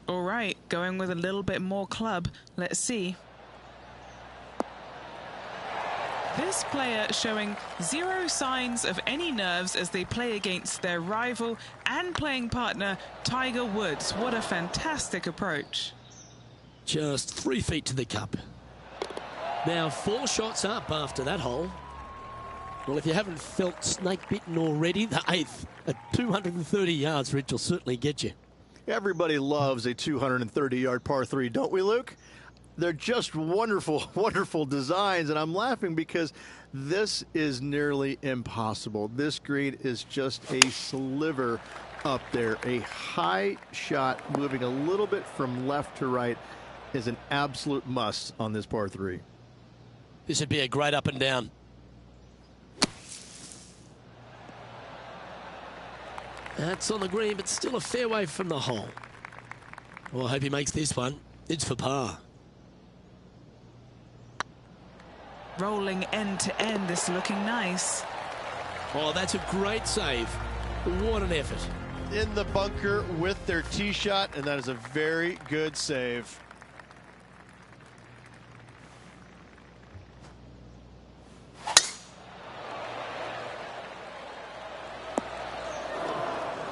All right, going with a little bit more club. Let's see. This player showing zero signs of any nerves as they play against their rival and playing partner, Tiger Woods. What a fantastic approach. Just 3 feet to the cup. Now 4 shots up after that hole. Well, if you haven't felt snake bitten already, the 8th at 230 yards, Rich, will certainly get you. Everybody loves a 230-yard par 3, don't we, Luke? They're just wonderful, wonderful designs, and I'm laughing because this is nearly impossible. This green is just a sliver up there. A high shot moving a little bit from left to right is an absolute must on this par 3. This would be a great up and down. That's on the green, but still a fair way from the hole. Well, I hope he makes this one. It's for par. Rolling end to end, this looking nice. Oh, that's a great save. What an effort. In the bunker with their tee shot, and that is a very good save.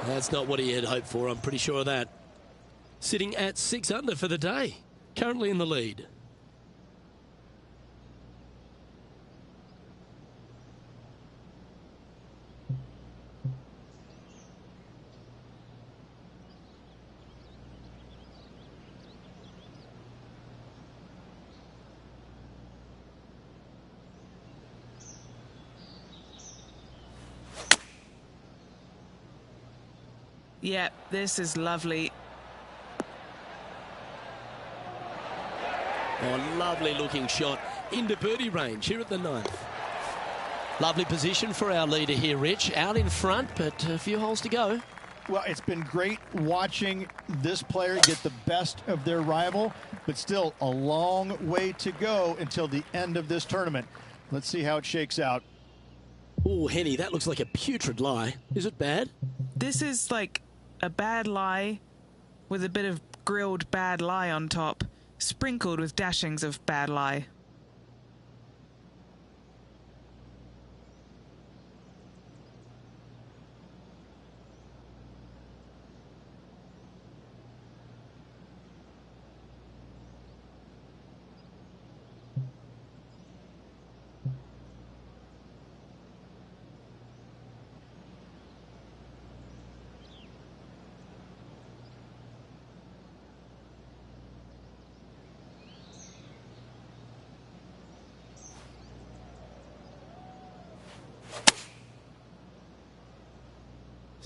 That's not what he had hoped for, I'm pretty sure of that. Sitting at 6 under for the day. Currently in the lead. Yeah, this is lovely. Oh, lovely looking shot into birdie range here at the 9th. Lovely position for our leader here, Rich. Out in front, but a few holes to go. Well, it's been great watching this player get the best of their rival, but still a long way to go until the end of this tournament. Let's see how it shakes out. Oh, Henny, that looks like a putrid lie. Is it bad? This is like a bad lie with a bit of grilled bad lie on top, sprinkled with dashings of bad lie.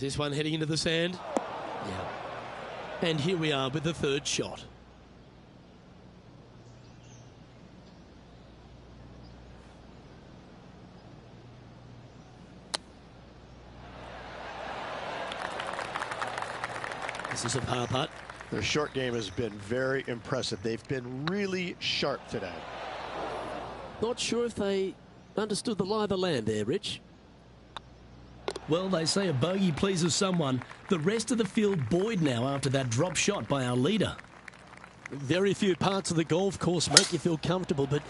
Is this one heading into the sand? Yeah. And here we are with the 3rd shot. This is a par putt. Their short game has been very impressive. They've been really sharp today. Not sure if they understood the lie of the land there, Rich. Well, they say a bogey pleases someone. The rest of the field buoyed now after that drop shot by our leader. Very few parts of the golf course make you feel comfortable, but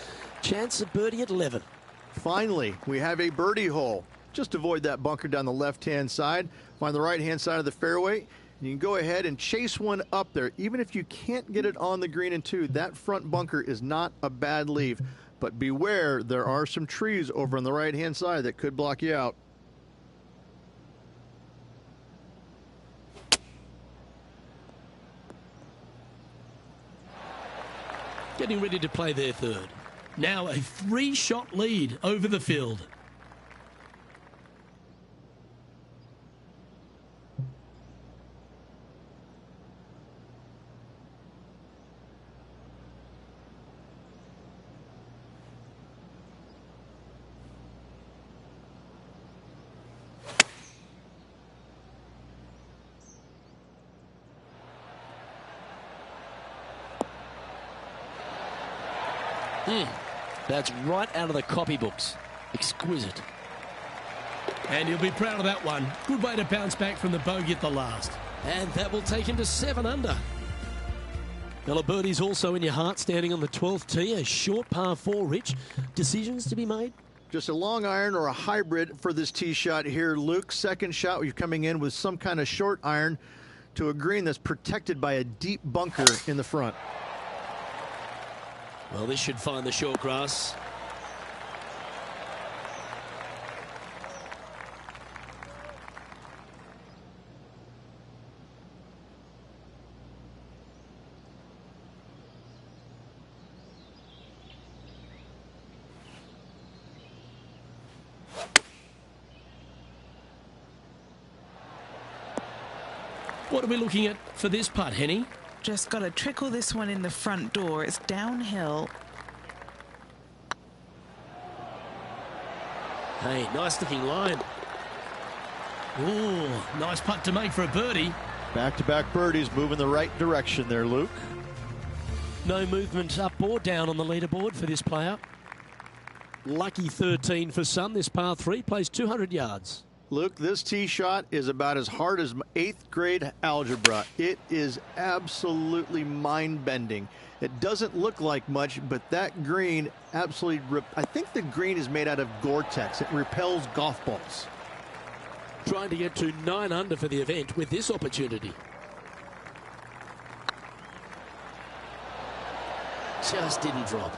chance of birdie at 11. Finally, we have a birdie hole. Just avoid that bunker down the left-hand side. Find the right-hand side of the fairway. And you can go ahead and chase one up there. Even if you can't get it on the green in 2, that front bunker is not a bad leave. But beware, there are some trees over on the right-hand side that could block you out. Getting ready to play their 3rd. Now a 3-shot lead over the field. That's right out of the copybooks. Exquisite. And he'll be proud of that one. Good way to bounce back from the bogey at the last. And that will take him to 7 under. Well, a birdie's also in your heart, standing on the 12th tee. A short par 4, Rich. Decisions to be made? Just a long iron or a hybrid for this tee shot here, Luke. Second shot, you're coming in with some kind of short iron to a green that's protected by a deep bunker in the front. Well, this should find the short grass. What are we looking at for this putt, Henny? Just got to trickle this one in the front door. It's downhill. Hey, nice looking line. Ooh, nice putt to make for a birdie. Back-to-back birdies, moving the right direction there, Luke. No movement up or down on the leaderboard for this player. Lucky 13 for some. This par 3 plays 200 yards. Luke, this tee shot is about as hard as 8th grade algebra. It is absolutely mind-bending. It doesn't look like much, but that green absolutely... I think the green is made out of Gore-Tex. It repels golf balls. Trying to get to 9 under for the event with this opportunity. Just didn't drop.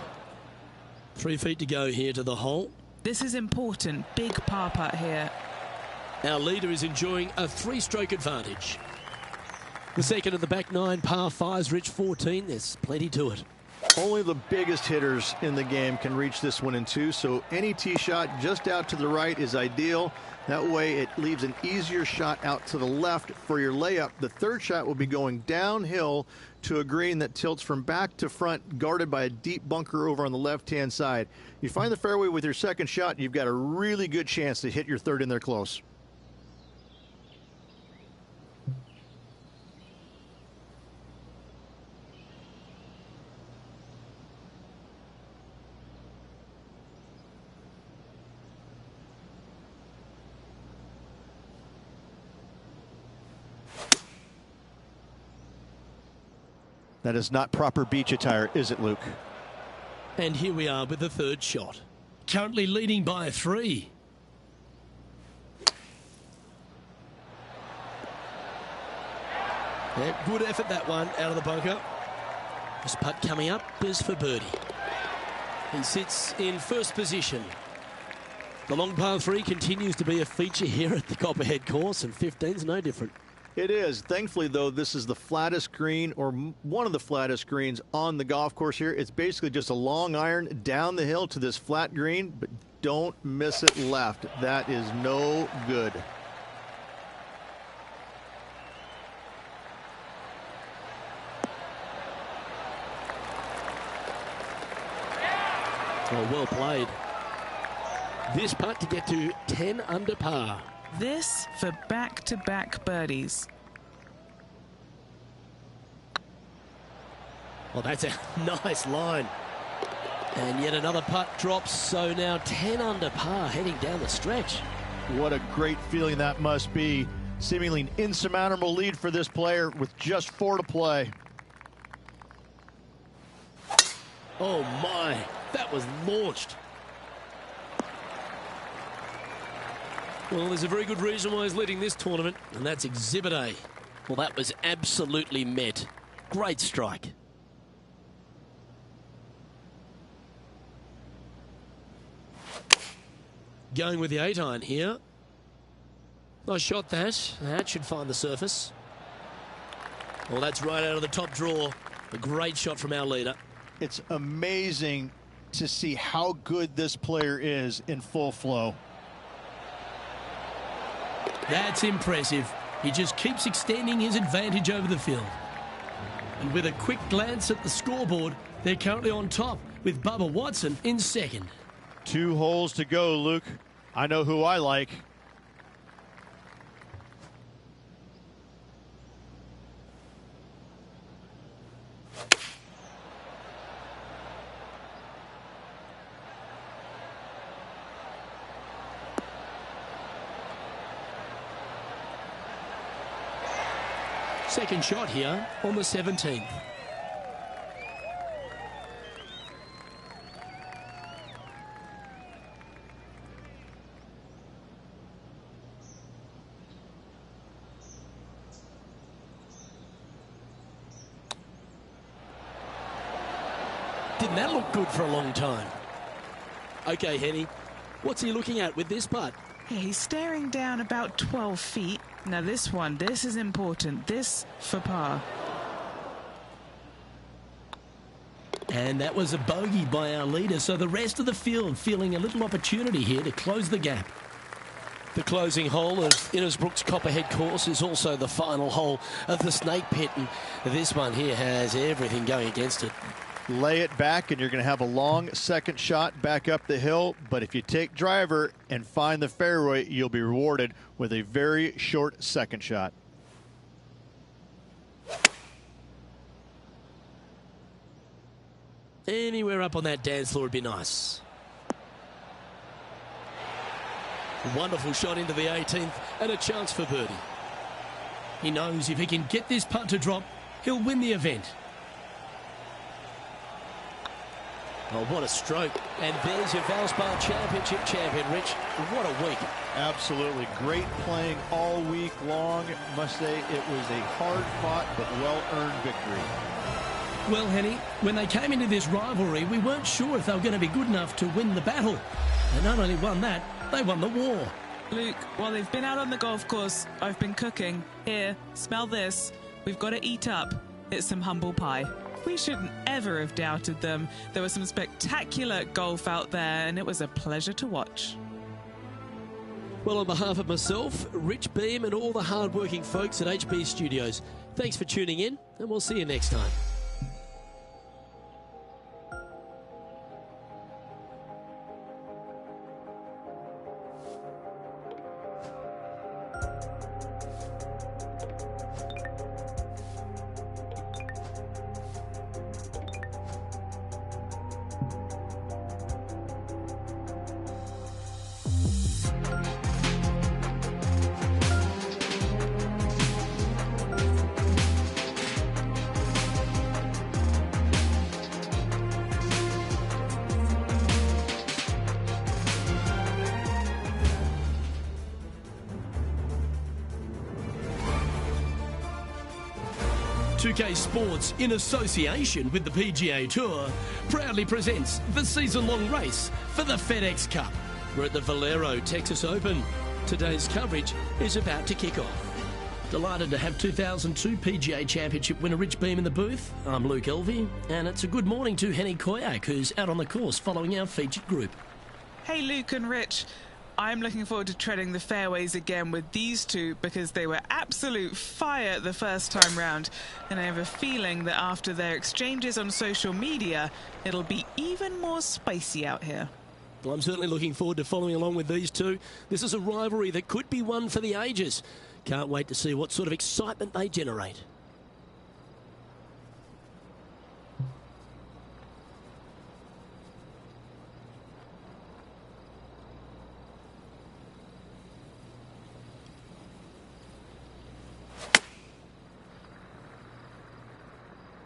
3 feet to go here to the hole. This is important. Big par putt here. Our leader is enjoying a 3-stroke advantage. The second of the back 9 par 5s, Rich 14. There's plenty to it. Only the biggest hitters in the game can reach this one in 2, so any tee shot just out to the right is ideal. That way it leaves an easier shot out to the left for your layup. The third shot will be going downhill to a green that tilts from back to front, guarded by a deep bunker over on the left-hand side. You find the fairway with your second shot, you've got a really good chance to hit your third in there close. That is not proper beach attire, is it, Luke? And here we are with the third shot. Currently leading by 3. Yeah, good effort, that one, out of the bunker. This putt coming up is for birdie. He sits in first position. The long par 3 continues to be a feature here at the Copperhead course, and 15's no different. It is. Thankfully, though, this is the flattest green, or one of the flattest greens on the golf course here. It's basically just a long iron down the hill to this flat green, but don't miss it left. That is no good. Oh, well played. This putt to get to 10 under par. This for back-to-back birdies. Well, that's a nice line. And yet another putt drops, so now 10 under par heading down the stretch. What a great feeling that must be. Seemingly an insurmountable lead for this player with just 4 to play. Oh my, that was launched. Well, there's a very good reason why he's leading this tournament, and that's Exhibit A. Well, that was absolutely met. Great strike. Going with the 8-iron here. Nice shot that. That should find the surface. Well, that's right out of the top drawer. A great shot from our leader. It's amazing to see how good this player is in full flow. That's impressive. He just keeps extending his advantage over the field. And with a quick glance at the scoreboard, they're currently on top with Bubba Watson in second. 2 holes to go, Luke. I know who I like. Second shot here on the 17th. didn't that look good for a long time? Okay, Henny, what's he looking at with this putt? Yeah, he's staring down about 12 feet. Now this is important. This for par. And that was a bogey by our leader, so the rest of the field feeling a little opportunity here to close the gap. The closing hole of Innisbrook's Copperhead course is also the final hole of the Snake Pit, and this one here has everything going against it. Lay it back and you're going to have a long second shot back up the hill, but if you take driver and find the fairway, you'll be rewarded with a very short second shot. Anywhere up on that dance floor would be nice. Wonderful shot into the 18th and a chance for birdie. He knows if he can get this putt to drop, he'll win the event. Oh, what a stroke. And there's your Valspar Championship champion, Rich. What a week. Absolutely. Great playing all week long. Must say it was a hard-fought but well-earned victory. Well, Henny, when they came into this rivalry, we weren't sure if they were going to be good enough to win the battle. They not only won that, they won the war. Luke, while they've been out on the golf course, I've been cooking. Here, smell this. We've got to eat up. It's some humble pie. We shouldn't ever have doubted them. There was some spectacular golf out there, and it was a pleasure to watch. Well, on behalf of myself, Rich Beam, and all the hard-working folks at HB Studios, thanks for tuning in, and we'll see you next time. PGA2K Sports, in association with the PGA Tour, proudly presents the season-long race for the FedEx Cup. We're at the Valero Texas Open. Today's coverage is about to kick off. Delighted to have 2002 PGA Championship winner Rich Beam in the booth. I'm Luke Elvey, and it's a good morning to Henny Koyak, who's out on the course following our featured group. Hey, Luke and Rich. I'm looking forward to treading the fairways again with these two because they were absolute fire the first time round, and I have a feeling that after their exchanges on social media, it'll be even more spicy out here. Well, I'm certainly looking forward to following along with these two. This is a rivalry that could be one for the ages. Can't wait to see what sort of excitement they generate.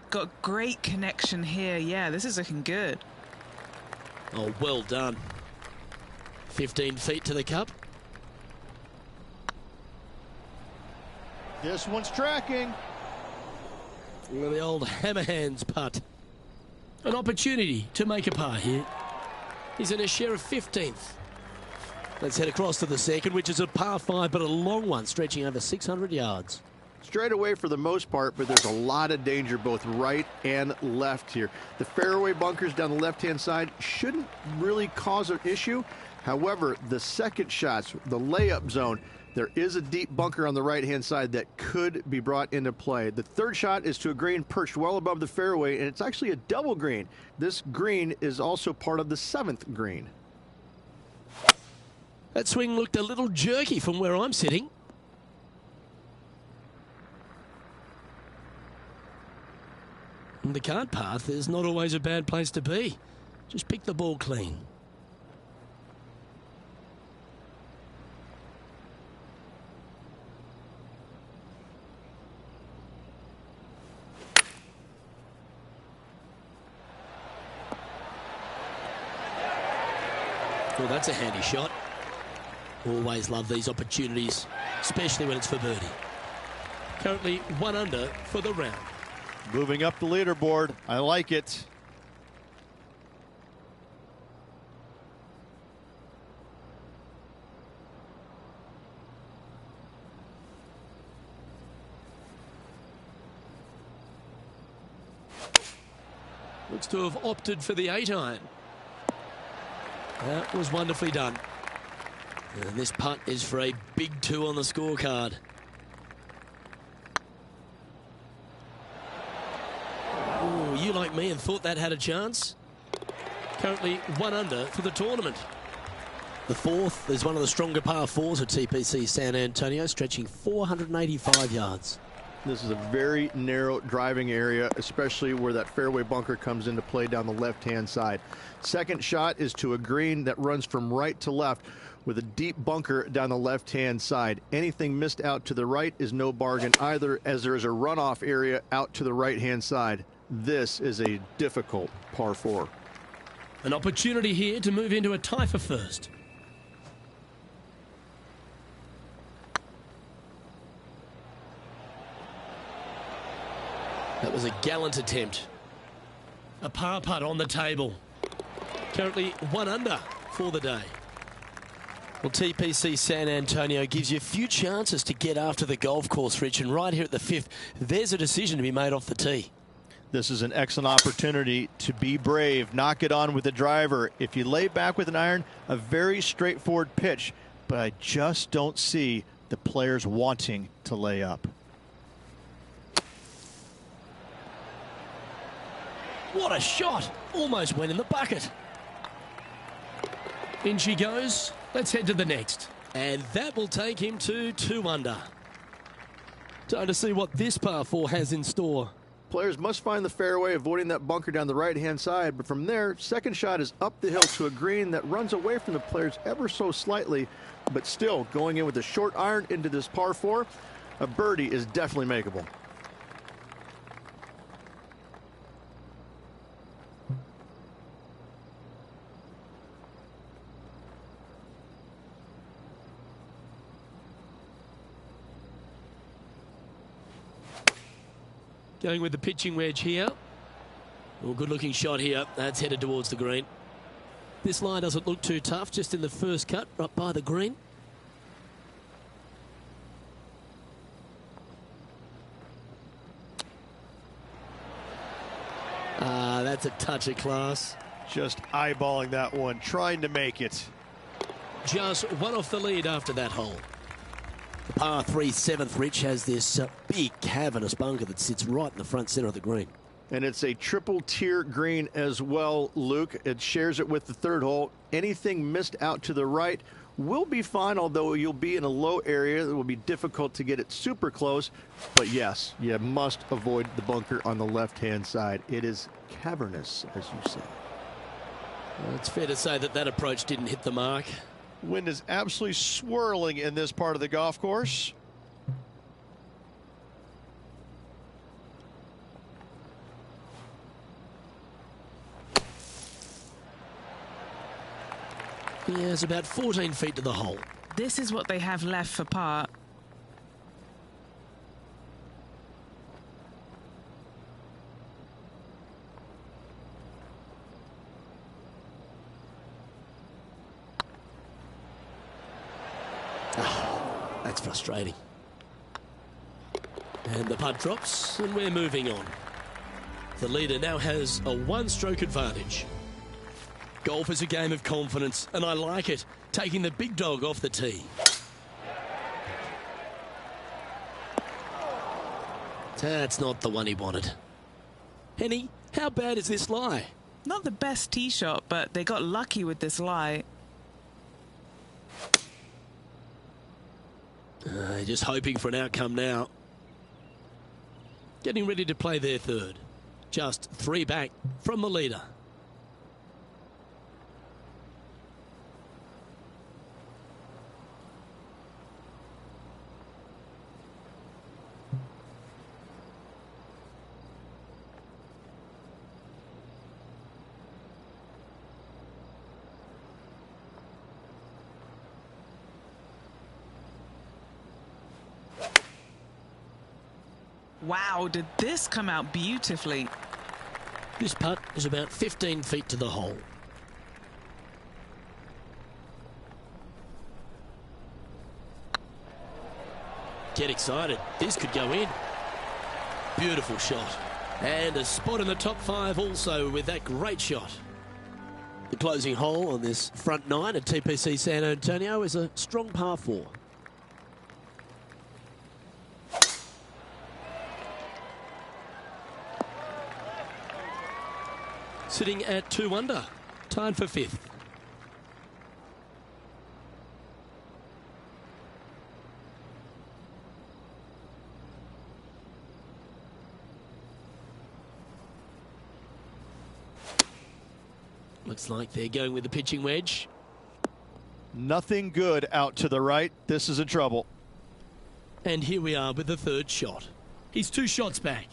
Got great connection here. Yeah, this is looking good. Oh, well done. 15 feet to the cup. This one's tracking. Well, the old hammer hands putt. An opportunity to make a par here. He's in a share of 15th. Let's head across to the second, which is a par 5, but a long one, stretching over 600 yards. Straight away for the most part, but there's a lot of danger both right and left here. The fairway bunkers down the left-hand side shouldn't really cause an issue. However, the second shots, the layup zone, there is a deep bunker on the right-hand side that could be brought into play. The third shot is to a green perched well above the fairway, and it's actually a double green. This green is also part of the 7th green. That swing looked a little jerky from where I'm sitting. And the cart path is not always a bad place to be. Just pick the ball clean. Well, that's a handy shot. Always love these opportunities, especially when it's for birdie. Currently 1 under for the round. Moving up the leaderboard. I like it. Looks to have opted for the 8-iron. That was wonderfully done. And this putt is for a big 2 on the scorecard. Ooh, you like me and thought that had a chance? Currently 1 under for the tournament. The 4th is one of the stronger par 4s at TPC San Antonio, stretching 485 yards. This is a very narrow driving area, especially where that fairway bunker comes into play down the left-hand side. Second shot is to a green that runs from right to left with a deep bunker down the left-hand side. Anything missed out to the right is no bargain either, as there is a runoff area out to the right-hand side. This is a difficult par 4. An opportunity here to move into a tie for first. That was a gallant attempt. A par putt on the table. Currently 1 under for the day. Well, TPC San Antonio gives you a few chances to get after the golf course, Rich, and right here at the 5th, there's a decision to be made off the tee. This is an excellent opportunity to be brave, knock it on with the driver. If you lay back with an iron, a very straightforward pitch, but I just don't see the players wanting to lay up. What a shot! Almost went in the bucket. In she goes. Let's head to the next. And that will take him to 2 under. Time to see what this par 4 has in store. Players must find the fairway, avoiding that bunker down the right-hand side. But from there, second shot is up the hill to a green that runs away from the players ever so slightly, but still going in with a short iron into this par 4. A birdie is definitely makeable. Going with the pitching wedge here. Oh, good looking shot here. That's headed towards the green. This line doesn't look too tough, just in the first cut, right by the green. Ah, that's a touch of class. Just eyeballing that one, trying to make it. Just 1 off the lead after that hole. The par 3 7th, Rich, has this big cavernous bunker that sits right in the front center of the green. And it's a triple tier green as well, Luke. It shares it with the 3rd hole. Anything missed out to the right will be fine, although you'll be in a low area. It will be difficult to get it super close. But yes, you must avoid the bunker on the left-hand side. It is cavernous, as you say. Well, it's fair to say that that approach didn't hit the mark. Wind is absolutely swirling in this part of the golf course. Yeah, it's about 14 feet to the hole. This is what they have left for par. That's frustrating. And the putt drops, and we're moving on. The leader now has a 1-stroke advantage. Golf is a game of confidence, and I like it, taking the big dog off the tee. That's not the one he wanted. Henny, how bad is this lie? Not the best tee shot, but they got lucky with this lie. Just hoping for an outcome now. Getting ready to play their 3rd. Just 3 back from the leader. Wow, did this come out beautifully. This putt is about 15 feet to the hole. Get excited. This could go in. Beautiful shot. And a spot in the top 5 also with that great shot. The closing hole on this front 9 at TPC San Antonio is a strong par 4. Sitting at 2 under, tied for 5th. Looks like they're going with the pitching wedge. Nothing good out to the right. This is in trouble. And here we are with the 3rd shot. He's 2 shots back.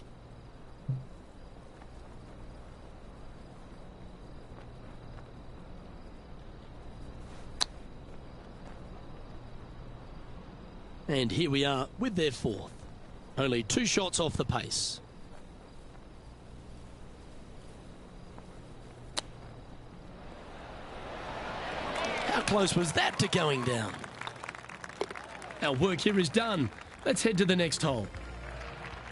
And here we are with their 4th. Only 2 shots off the pace. How close was that to going down? Our work here is done. Let's head to the next hole.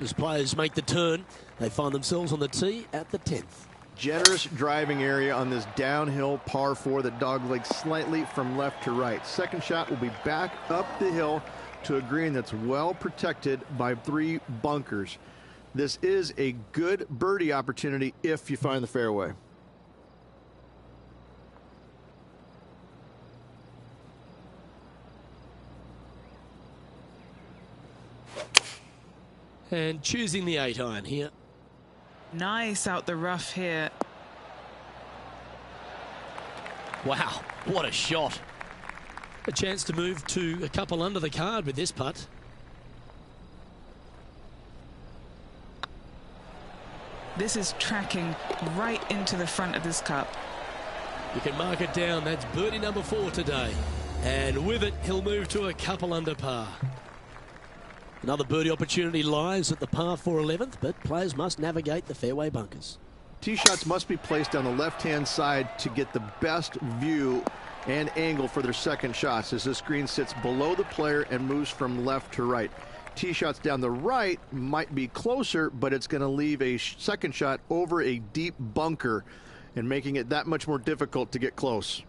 As players make the turn, they find themselves on the tee at the 10th. Generous driving area on this downhill par 4 that doglegs slightly from left to right. Second shot will be back up the hill to a green that's well protected by 3 bunkers. This is a good birdie opportunity if you find the fairway. And choosing the 8-iron here. Nice out the rough here. Wow, what a shot. A chance to move to a couple under the card with this putt. This is tracking right into the front of this cup. You can mark it down. That's birdie number 4 today. And with it, he'll move to a couple under par. Another birdie opportunity lies at the par 4 11th, but players must navigate the fairway bunkers. Tee shots must be placed on the left-hand side to get the best view and angle for their second shots, as this green sits below the player and moves from left to right. Tee shots down the right might be closer, but it's going to leave a second shot over a deep bunker and making it that much more difficult to get close.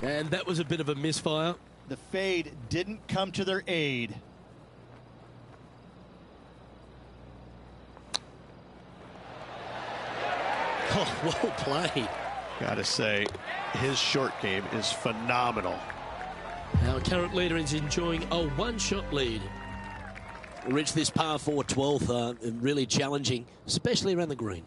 And that was a bit of a misfire. The fade didn't come to their aid. Oh, well played. Gotta say, his short game is phenomenal. Our current leader is enjoying a 1-shot lead. Rich, this par 4 12th, really challenging, especially around the green.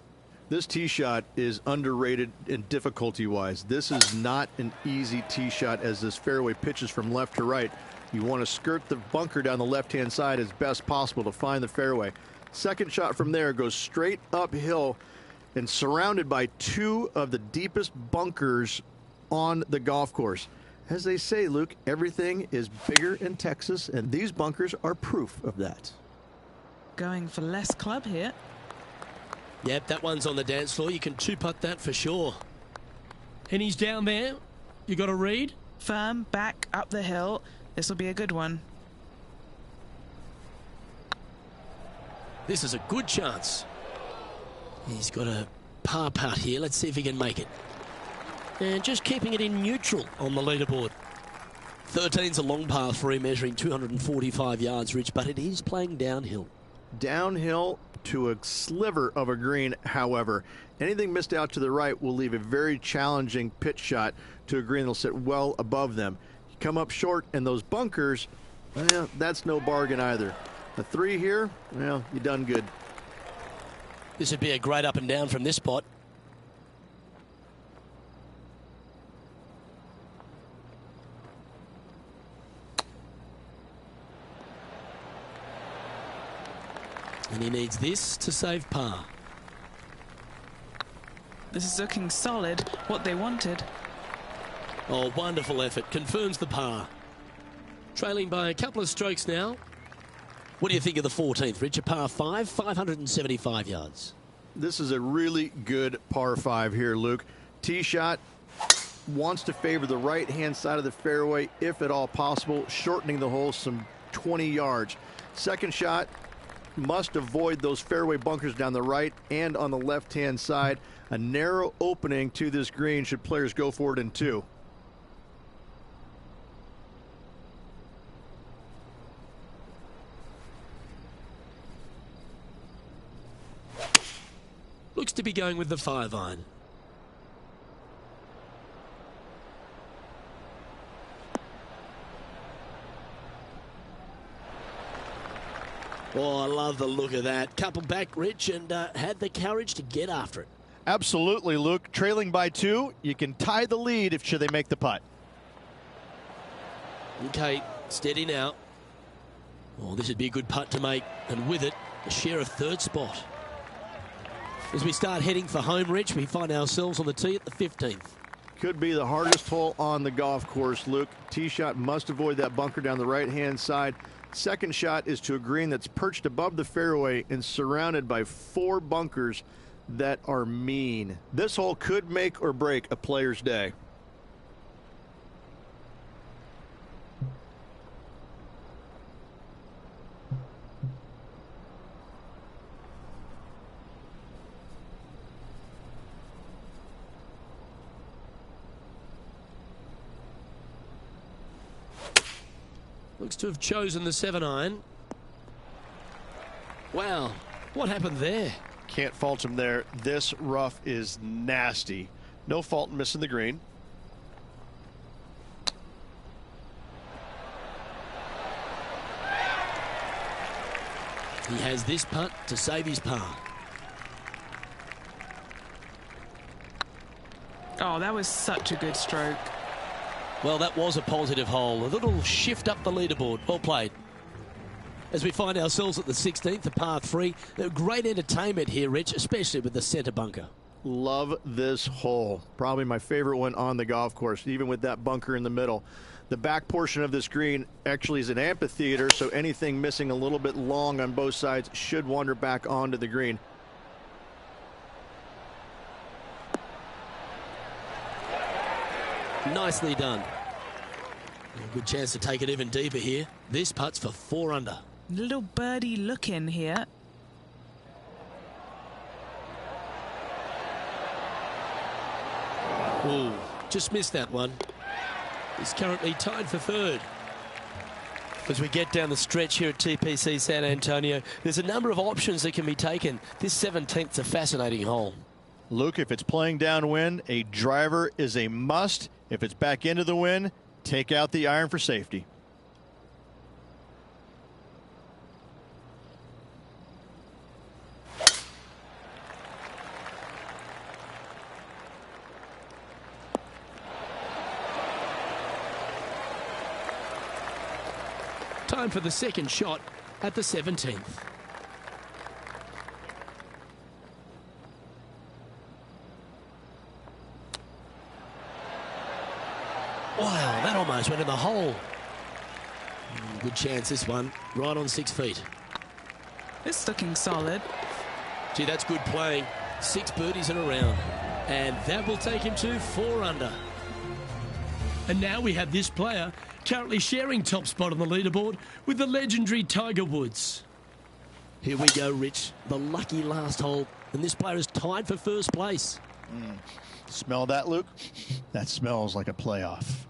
This tee shot is underrated in difficulty-wise. This is not an easy tee shot as this fairway pitches from left to right. You want to skirt the bunker down the left-hand side as best possible to find the fairway. Second shot from there goes straight uphill and surrounded by 2 of the deepest bunkers on the golf course. As they say, Luke, everything is bigger in Texas, and these bunkers are proof of that. Going for less club here. Yep, that one's on the dance floor. You can 2-putt that for sure. And he's down there. You got a read? Firm, back up the hill. This will be a good one. This is a good chance. He's got a par putt here. Let's see if he can make it. And just keeping it in neutral on the leaderboard. 13's a long par 3 measuring 245 yards, Rich, but it is playing downhill. Downhill to a sliver of a green, however. Anything missed out to the right will leave a very challenging pitch shot to a green that'll sit well above them. You come up short in those bunkers, well, that's no bargain either. A 3 here, well, you done good. This would be a great up and down from this spot. And he needs this to save par. This is looking solid, what they wanted. Oh, wonderful effort. Confirms the par. Trailing by a couple of strokes now. What do you think of the 14th, Rich? A par 5, 575 yards. This is a really good par 5 here, Luke. Tee shot wants to favor the right-hand side of the fairway, if at all possible, shortening the hole some 20 yards. Second shot must avoid those fairway bunkers down the right and on the left-hand side. A narrow opening to this green should players go for it in 2. Looks to be going with the 5-iron. Oh, I love the look of that. Couple back, Rich, and had the courage to get after it. Absolutely, Luke. Trailing by 2, you can tie the lead if should they make the putt. Okay, steady now. Oh, this would be a good putt to make, and with it, a share of 3rd spot. As we start heading for home, Rich, we find ourselves on the tee at the 15th. Could be the hardest hole on the golf course, Luke. Tee shot must avoid that bunker down the right-hand side. Second shot is to a green that's perched above the fairway and surrounded by 4 bunkers that are mean. This hole could make or break a player's day. Looks to have chosen the 7-iron. Wow, what happened there? Can't fault him there. This rough is nasty. No fault in missing the green. He has this putt to save his par. Oh, that was such a good stroke. Well, that was a positive hole. A little shift up the leaderboard. Well played. As we find ourselves at the 16th, the par 3. Great entertainment here, Rich, especially with the centre bunker. Love this hole. Probably my favorite one on the golf course, even with that bunker in the middle. The back portion of this green actually is an amphitheater, so anything missing a little bit long on both sides should wander back onto the green. Nicely done. A good chance to take it even deeper here. This putt's for 4 under. Little birdie look in here. Ooh, just missed that one. He's currently tied for 3rd. As we get down the stretch here at TPC San Antonio, there's a number of options that can be taken. This 17th's a fascinating hole. Luke, if it's playing downwind, a driver is a must. If it's back into the wind, take out the iron for safety. Time for the second shot at the 17th. Wow, that almost went in the hole. Good chance this one, right on 6 feet. It's looking solid. Gee, that's good playing. 6 birdies in a round. And that will take him to 4 under. And now we have this player currently sharing top spot on the leaderboard with the legendary Tiger Woods. Here we go, Rich. The lucky last hole. And this player is tied for 1st place. Smell that, Luke? That smells like a playoff.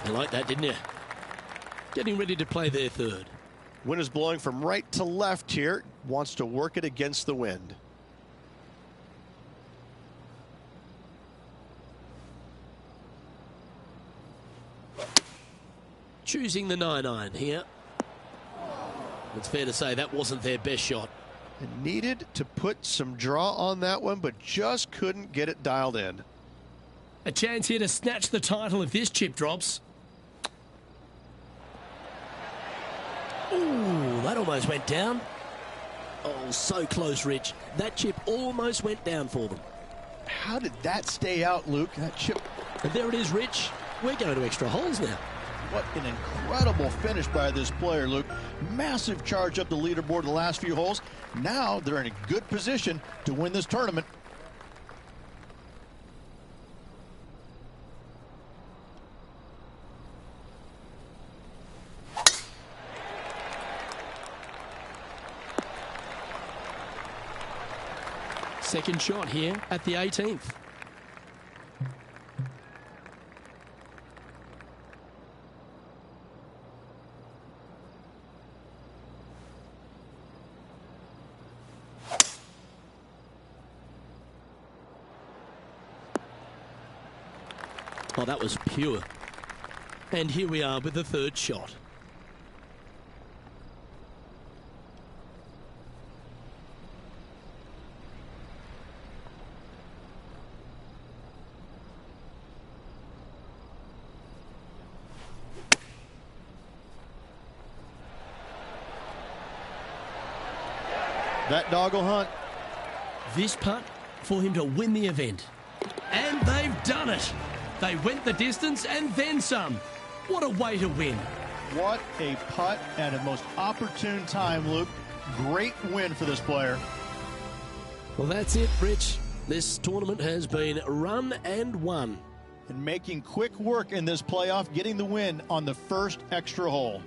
You like that, didn't you? Getting ready to play their 3rd. Wind is blowing from right to left here. Wants to work it against the wind. Choosing the 9-iron here. It's fair to say that wasn't their best shot. It needed to put some draw on that one, but just couldn't get it dialed in. A chance here to snatch the title if this chip drops. Ooh, that almost went down. Oh, so close, Rich. That chip almost went down for them. How did that stay out, Luke? That chip And there it is, Rich. We're going to extra holes now. What an incredible finish by this player, Luke. Massive charge up the leaderboard the last few holes. Now they're in a good position to win this tournament. Second shot here at the 18th. Oh, that was pure. And here we are with the third shot. That dog will hunt. This putt for him to win the event. And they've done it. They went the distance and then some. What a way to win. What a putt at a most opportune time, Luke. Great win for this player. Well, that's it, Rich. This tournament has been run and won. And making quick work in this playoff, getting the win on the first extra hole.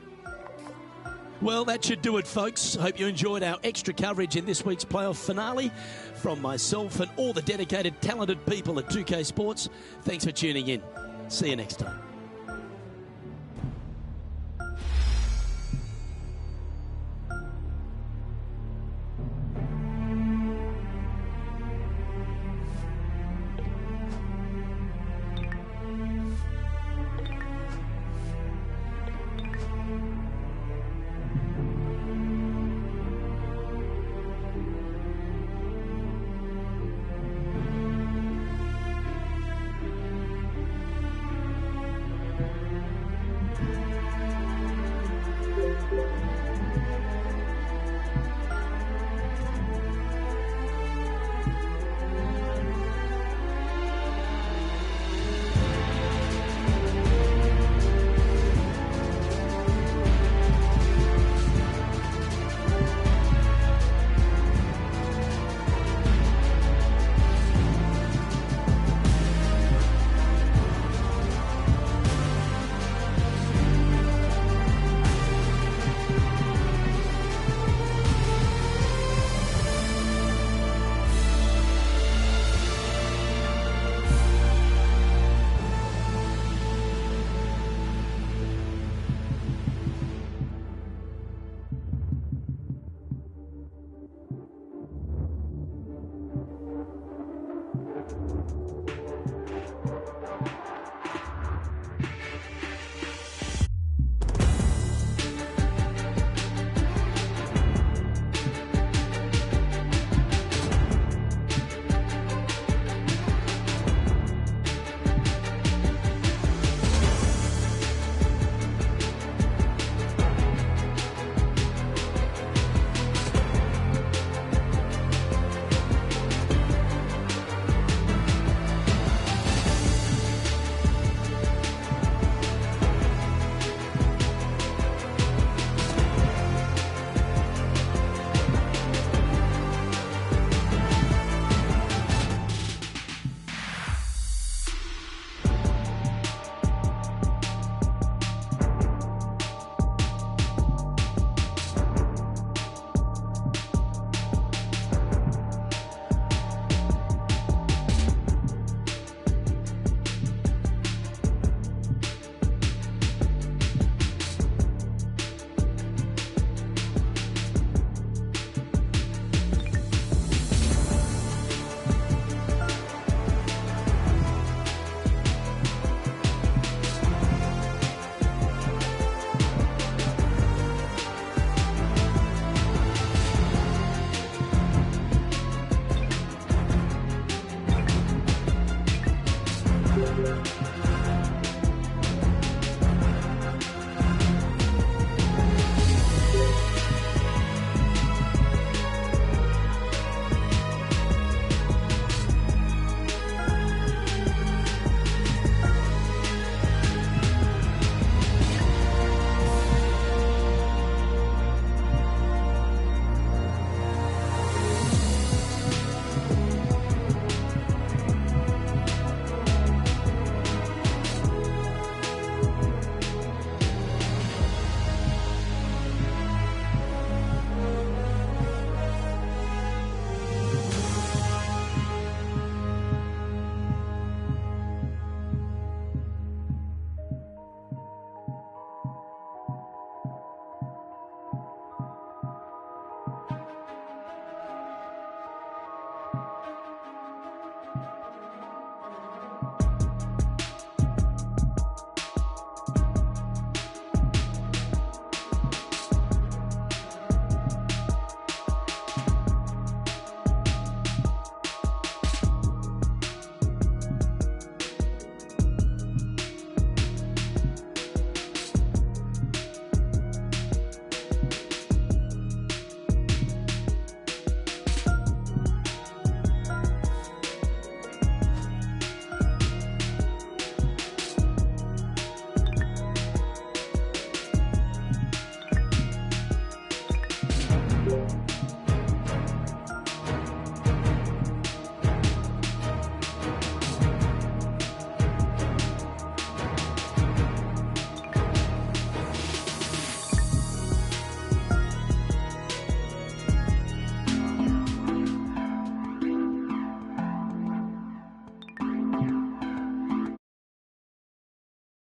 Well, that should do it, folks. Hope you enjoyed our extra coverage in this week's playoff finale. From myself and all the dedicated, talented people at 2K Sports, thanks for tuning in. See you next time.